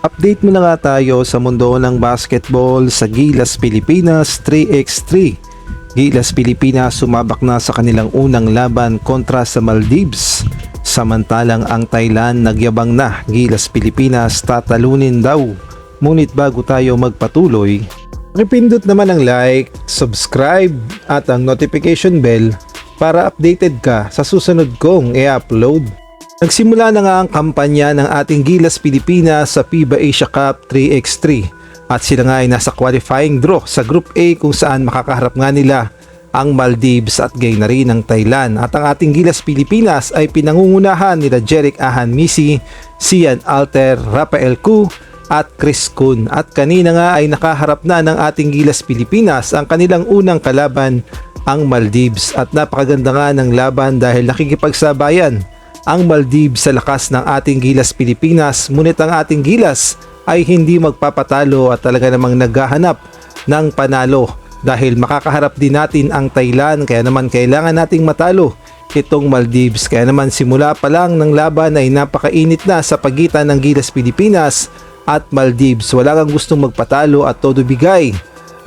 Update muna nga tayo sa mundo ng basketball sa Gilas Pilipinas 3x3. Gilas Pilipinas sumabak na sa kanilang unang laban kontra sa Maldives. Samantalang ang Thailand nagyabang na Gilas Pilipinas tatalunin daw. Ngunit bago tayo magpatuloy, pakipindot naman ang like, subscribe at ang notification bell para updated ka sa susunod kong i-upload. Nagsimula na nga ang kampanya ng ating Gilas Pilipinas sa FIBA Asia Cup 3x3 at sila nga ay nasa qualifying draw sa Group A kung saan makakaharap nga nila ang Maldives at gayon na rin ang Thailand. At ang ating Gilas Pilipinas ay pinangungunahan nila Jeric Ahan Misi, Sian Alter, Rafael Ku at Chris Kun. At kanina nga ay nakaharap na ng ating Gilas Pilipinas ang kanilang unang kalaban, ang Maldives, at napakaganda nga ng laban dahil nakikipagsabayan ang Maldives sa lakas ng ating Gilas Pilipinas, ngunit ang ating Gilas ay hindi magpapatalo at talaga namang naghahanap ng panalo dahil makakaharap din natin ang Thailand, kaya naman kailangan nating matalo itong Maldives. Kaya naman simula pa lang ng laban ay napakainit na sa pagitan ng Gilas Pilipinas at Maldives. Wala kang gustong magpatalo at todo bigay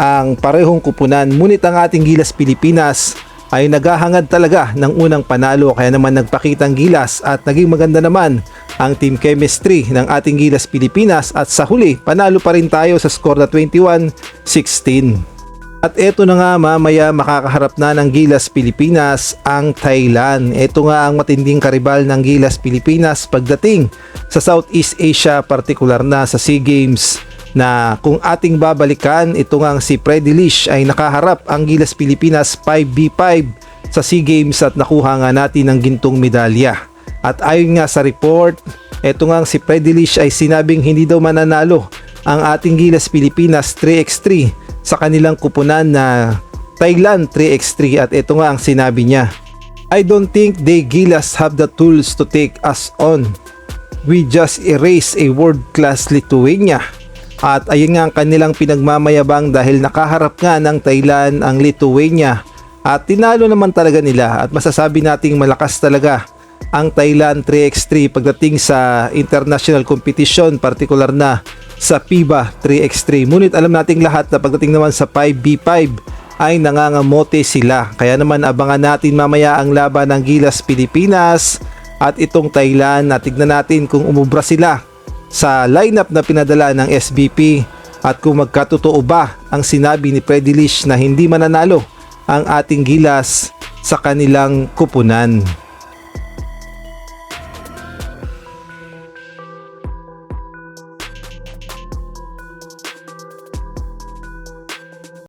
ang parehong kupunan, ngunit ang ating Gilas Pilipinas ay naghahangad talaga ng unang panalo, kaya naman nagpakitang gilas at naging maganda naman ang team chemistry ng ating Gilas Pilipinas at sa huli panalo pa rin tayo sa score na 21-16. At eto na nga, mamaya makakaharap na ng Gilas Pilipinas ang Thailand. Eto nga ang matinding karibal ng Gilas Pilipinas pagdating sa Southeast Asia, partikular na sa SEA Games, na kung ating babalikan, ito nga si Freddy Lish ay nakaharap ang Gilas Pilipinas 5v5 sa SEA Games at nakuha nga natin ng gintong medalya. At ayon nga sa report, ito nga si Freddy Lish ay sinabing hindi daw mananalo ang ating Gilas Pilipinas 3x3 sa kanilang kupunan na Thailand 3x3, at ito nga ang sinabi niya: "I don't think they Gilas have the tools to take us on. We just erase a world-class Lithuania." At ayun nga ang kanilang pinagmamayabang dahil nakaharap nga ng Thailand ang Lithuania at tinalo naman talaga nila, at masasabi nating malakas talaga ang Thailand 3x3 pagdating sa international competition, partikular na sa FIBA 3x3. Ngunit alam nating lahat na pagdating naman sa 5v5 ay nangangamote sila, kaya naman abangan natin mamaya ang laban ng Gilas Pilipinas at itong Thailand. Tignan natin kung umubra sila sa lineup na pinadala ng SBP at kung magkatotoo ba ang sinabi ni Freddy Lish na hindi mananalo ang ating Gilas sa kanilang kupunan.